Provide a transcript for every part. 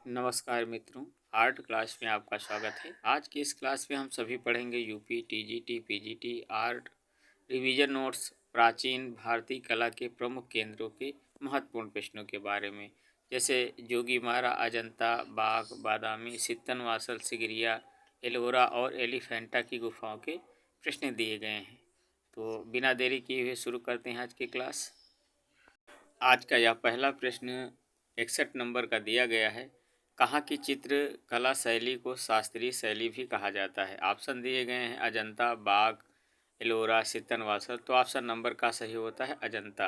नमस्कार मित्रों, art class में आपका स्वागत है। आज की इस क्लास में हम सभी पढ़ेंगे UP, TGT, PGT, art, revision notes, प्राचीन भारतीय कला के प्रमुख केंद्रों के महत्वपूर्ण प्रश्नों के बारे में, जैसे जोगीमारा, अजंता, बाघ, बादामी, सित्तनवासल, सिगरिया, एलोरा और एलिफेंटा की गुफाओं के प्रश्न दिए गए हैं। तो बिना देरी किए हुए शुरू करते हैं आज की क्लास। आज का यह पहला प्रश्न 61 नंबर का दिया गया है। कहाँ की चित्र कला शैली को शास्त्रीय शैली भी कहा जाता है? ऑप्शन दिए गए हैं अजंता, बाघ, एलोरा, सित्तनवासल। तो ऑप्शन नंबर का सही होता है अजंता।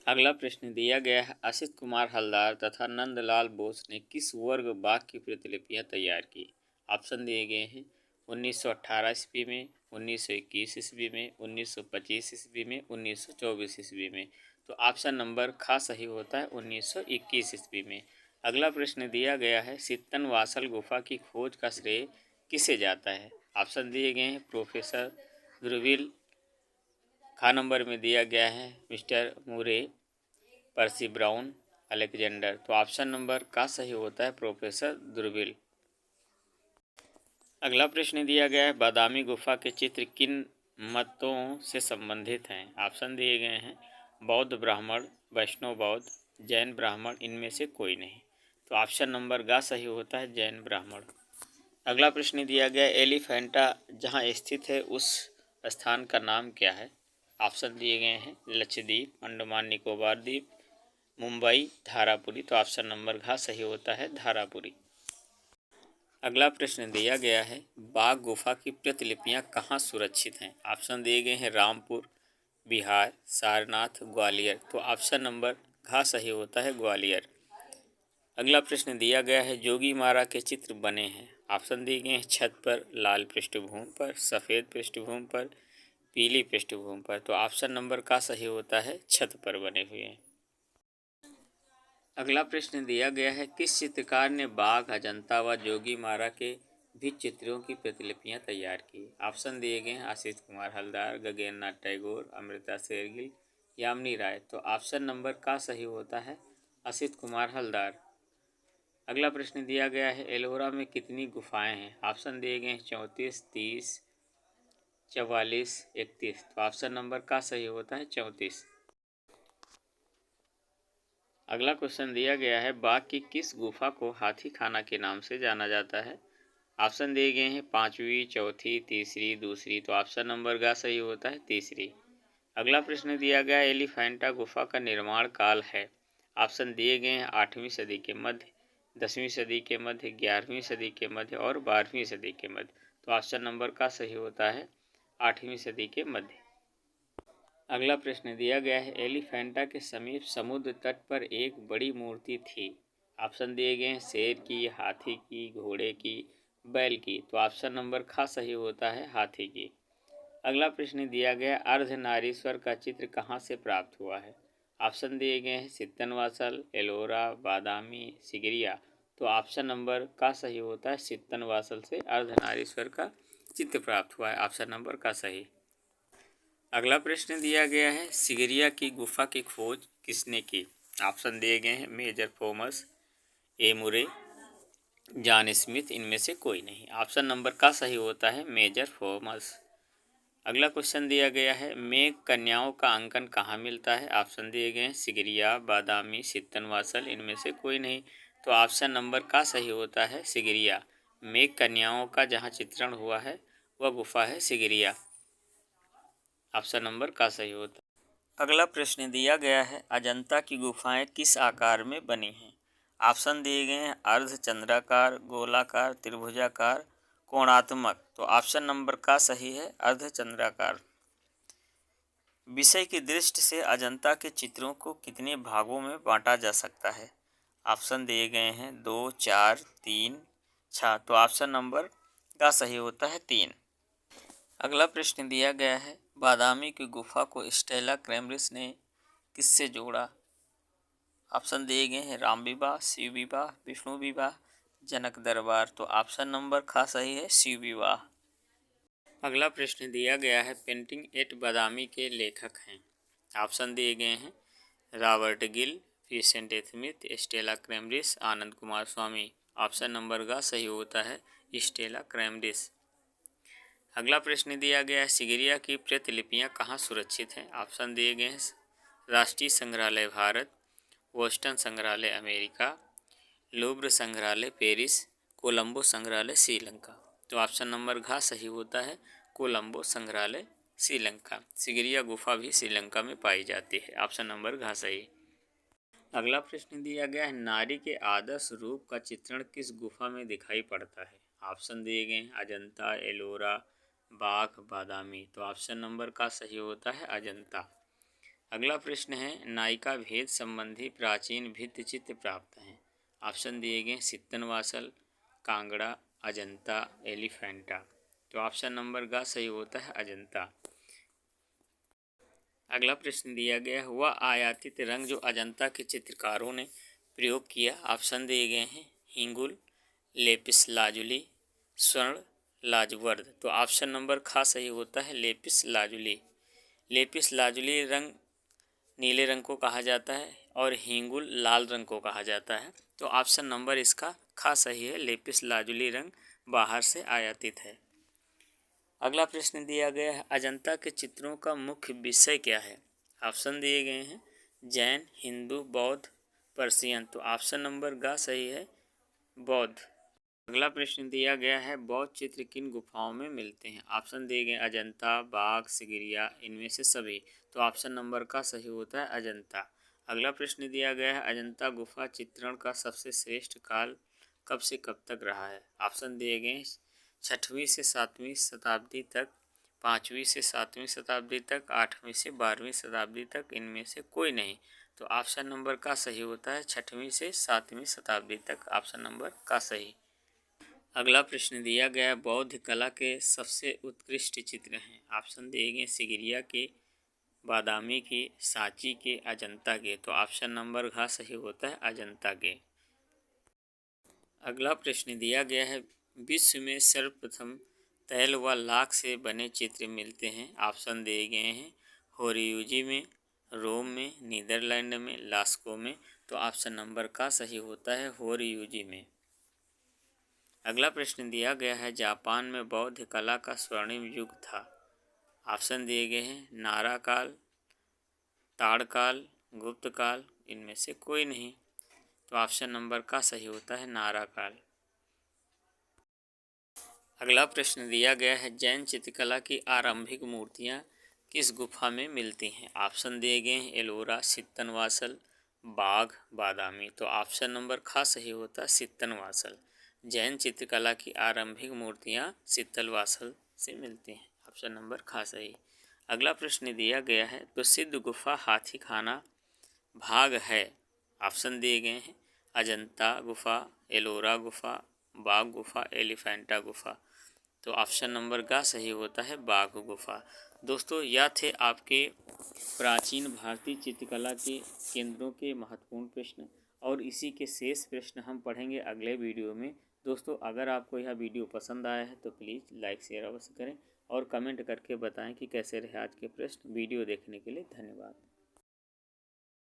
अगला प्रश्न दिया गया है, असित कुमार हलदार तथा नंदलाल बोस ने किस वर्ग बाघ की प्रतिलिपियां तैयार की? ऑप्शन दिए गए हैं 1918 ईस्वी में, 1921 ईस्वी में, 1925 ईस्वी में, 1924 ईस्वी में। तो ऑप्शन नंबर खा सही होता है 1921 ईस्वी में। अगला प्रश्न दिया गया है, सित्तनवासल गुफा की खोज का श्रेय किसे जाता है? ऑप्शन दिए गए हैं प्रोफेसर ध्रुविल। खा नंबर में दिया गया है मिस्टर मूरे, पर्सी ब्राउन, अलेक्जेंडर। तो ऑप्शन नंबर का सही होता है प्रोफेसर ध्रुविल। अगला प्रश्न दिया गया है, बादामी गुफा के चित्र किन मतों से संबंधित हैं? ऑप्शन दिए गए हैं बौद्ध ब्राह्मण, वैष्णव बौद्ध, जैन ब्राह्मण, इनमें से कोई नहीं। तो ऑप्शन नंबर गा सही होता है जैन ब्राह्मण। अगला प्रश्न दिया गया, एलिफेंटा जहां स्थित है उस स्थान का नाम क्या है? ऑप्शन दिए गए हैं लक्षद्वीप, अंडमान निकोबार द्वीप, मुंबई, धारापुरी। तो ऑप्शन नंबर घ सही होता है धारापुरी। अगला प्रश्न दिया गया है, बाघ गुफा की प्रतिलिपियां कहाँ सुरक्षित हैं? ऑप्शन दिए गए हैं रामपुर, बिहार, सारनाथ, ग्वालियर। तो ऑप्शन नंबर घ सही होता है ग्वालियर। अगला प्रश्न दिया गया है, जोगीमारा के चित्र बने हैं। ऑप्शन दिए गए हैं छत पर, लाल पृष्ठभूमि पर, सफ़ेद पृष्ठभूमि पर, पीली पृष्ठभूमि पर। तो ऑप्शन नंबर का सही होता है छत पर बने हुए हैं। अगला प्रश्न दिया गया है, किस चित्रकार ने बाघ, अजंता व जोगीमारा के भी चित्रों की प्रतिलिपियां तैयार की? ऑप्शन दिए गए हैं आशीष कुमार हलदार, गगननाथ टैगोर, अमृता शेरगिल, यामिनी राय। तो ऑप्शन नंबर का सही होता है असित कुमार हलदार। अगला प्रश्न दिया गया है, एलोरा में कितनी गुफाएं हैं? ऑप्शन दिए गए हैं 34, 30, 44, 31। तो ऑप्शन नंबर का सही होता है 34। अगला क्वेश्चन दिया गया है, बाघ की किस गुफा को हाथी खाना के नाम से जाना जाता है? ऑप्शन दिए गए हैं पांचवी, चौथी, तीसरी, दूसरी। तो ऑप्शन नंबर का सही होता है तीसरी। अगला प्रश्न दिया गया, एलिफेंटा गुफा का निर्माण काल है। ऑप्शन दिए गए हैं 8वीं सदी के मध्य, 10वीं सदी के मध्य, 11वीं सदी के मध्य और 12वीं सदी के मध्य। तो ऑप्शन नंबर का सही होता है 8वीं सदी के मध्य। अगला प्रश्न दिया गया है, एलिफेंटा के समीप समुद्र तट पर एक बड़ी मूर्ति थी। ऑप्शन दिए गए हैं शेर की, हाथी की, घोड़े की, बैल की। तो ऑप्शन नंबर खा सही होता है हाथी की। अगला प्रश्न दिया गया, अर्धनारीश्वर का चित्र कहाँ से प्राप्त हुआ है? ऑप्शन दिए गए हैं सित्तनवासल, एलोरा, बादामी, सिगरिया। तो ऑप्शन नंबर का सही होता है सित्तनवासल से अर्धनारीश्वर का चित्र प्राप्त हुआ है। ऑप्शन नंबर का सही। अगला प्रश्न दिया गया है, सिगरिया की गुफा की खोज किसने की? ऑप्शन दिए गए हैं मेजर थॉमस, ए मुरे, जॉन स्मिथ, इनमें से कोई नहीं। ऑप्शन नंबर का सही होता है मेजर थॉमस। अगला क्वेश्चन दिया गया है, मेघ कन्याओं का अंकन कहाँ मिलता है? ऑप्शन दिए गए हैं सिगरिया, बादामी, सित्तनवासल, इनमें से कोई नहीं। तो ऑप्शन नंबर का सही होता है सिगरिया। मेघ कन्याओं का जहाँ चित्रण हुआ है वह गुफा है सिगरिया। ऑप्शन नंबर का सही होता है। अगला प्रश्न दिया गया है, अजंता की गुफाएं किस आकार में बनी हैं? ऑप्शन दिए गए हैं अर्धचंद्राकार, गोलाकार, त्रिभुजाकार, कोणात्मक। तो ऑप्शन नंबर का सही है अर्धचंद्राकार। विषय की दृष्टि से अजंता के चित्रों को कितने भागों में बांटा जा सकता है? ऑप्शन दिए गए हैं 2, 4, 3, 6। तो ऑप्शन नंबर का सही होता है 3। अगला प्रश्न दिया गया है, बादामी की गुफा को स्टेला क्रेमरिस ने किससे जोड़ा? ऑप्शन दिए गए हैं राम विवाह, शिव विवाह, विष्णु विवाह, जनक दरबार। तो ऑप्शन नंबर खा सही है शिव विवाह। अगला प्रश्न दिया गया है, पेंटिंग एट बादामी के लेखक हैं। ऑप्शन दिए गए हैं Robert Gill, Vincent Smith, Stella Kramrisch, Anand Kumar Swamy. Option number ग सही होता है स्टेला कैम्ब्रिज। अगला प्रश्न दिया गया है सिगिरिया की प्रतिलिपियां कहाँ सुरक्षित हैं। ऑप्शन दिए गए हैं राष्ट्रीय संग्रहालय भारत, बोस्टन संग्रहालय अमेरिका, लूव्र संग्रहालय पेरिस, कोलंबो संग्रहालय श्रीलंका। तो ऑप्शन नंबर घ सही होता है कोलंबो संग्रहालय श्रीलंका। सिगिरिया गुफा भी श्रीलंका में पाई जाती है। ऑप्शन नंबर घ सही। अगला प्रश्न दिया गया है नारी के आदर्श रूप का चित्रण किस गुफा में दिखाई पड़ता है। ऑप्शन दिए गए हैं अजंता, एलोरा, बाघ, बादामी। तो ऑप्शन नंबर का सही होता है अजंता। अगला प्रश्न है नायिका भेद संबंधी प्राचीन भित्ति चित्र प्राप्त हैं। ऑप्शन दिए गए सित्तनवासल, कांगड़ा, अजंता, एलिफेंटा। तो ऑप्शन नंबर का सही होता है अजंता। अगला प्रश्न दिया गया है वह आयातित रंग जो अजंता के चित्रकारों ने प्रयोग किया। ऑप्शन दिए गए हैं हिंगुल, लेपिस लाजुली, स्वर्ण, लाजवर्द। तो ऑप्शन नंबर ख सही होता है लेपिस लाजुली। लेपिस लाजुली रंग नीले रंग को कहा जाता है और हिंगुल लाल रंग को कहा जाता है। तो ऑप्शन नंबर इसका ख सही है लेपिस लाजुली रंग बाहर से आयातित है। अगला प्रश्न दिया गया है अजंता के चित्रों का मुख्य विषय क्या है। ऑप्शन दिए गए हैं जैन, हिंदू, बौद्ध, पर्शियन। तो ऑप्शन नंबर ग सही है बौद्ध। अगला प्रश्न दिया गया है बौद्ध चित्र किन गुफाओं में मिलते हैं। ऑप्शन दिए गए अजंता, बाघ, सिगिरिया, इनमें से सभी। तो ऑप्शन नंबर का सही होता है अजंता। अगला प्रश्न दिया गया है अजंता गुफा चित्रण का सबसे श्रेष्ठ काल कब से कब तक रहा है। ऑप्शन दिए गए 6वीं से 7वीं शताब्दी तक, 5वीं से 7वीं शताब्दी तक, 8वीं से 12वीं शताब्दी तक, इनमें से कोई नहीं। तो ऑप्शन नंबर का सही होता है 6वीं से 7वीं शताब्दी तक। ऑप्शन नंबर का सही। अगला प्रश्न दिया गया बौद्ध कला के सबसे उत्कृष्ट चित्र हैं। ऑप्शन दिए गए सिगिरिया के, बादामी के, सांची के, अजंता के। तो ऑप्शन नंबर घ सही होता है अजंता के। अगला प्रश्न दिया गया है विश्व में सर्वप्रथम तैल व लाख से बने चित्र मिलते हैं। ऑप्शन दिए गए हैं होरियुजी में, रोम में, नीदरलैंड में, लास्को में। तो ऑप्शन नंबर का सही होता है होरियुजी में। अगला प्रश्न दिया गया है जापान में बौद्ध कला का स्वर्णिम युग था। ऑप्शन दिए गए हैं नारा काल, ताड़ काल, गुप्त काल, इनमें से कोई नहीं। तो ऑप्शन नंबर का सही होता है नारा काल। अगला प्रश्न दिया गया है जैन चित्रकला की आरंभिक मूर्तियां किस गुफा में मिलती हैं। ऑप्शन दिए गए हैं एलोरा, सित्तनवासल, बाघ, बादामी। तो ऑप्शन नंबर ख सही होता है सित्तनवासल। जैन चित्रकला की आरंभिक मूर्तियां सित्तनवासल से मिलती हैं। ऑप्शन नंबर ख सही। अगला प्रश्न दिया गया है प्रसिद्ध गुफा हाथी खाना भाग है। ऑप्शन दिए गए हैं अजंता गुफा, एलोरा गुफा, बाघ गुफा, एलिफेंटा गुफा। तो ऑप्शन नंबर का सही होता है बाघ गुफा। दोस्तों यह थे आपके प्राचीन भारतीय चित्रकला के केंद्रों के महत्वपूर्ण प्रश्न और इसी के शेष प्रश्न हम पढ़ेंगे अगले वीडियो में। दोस्तों अगर आपको यह वीडियो पसंद आया है तो प्लीज़ लाइक शेयर अवश्य करें और कमेंट करके बताएं कि कैसे रहे आज के प्रश्न। वीडियो देखने के लिए धन्यवाद।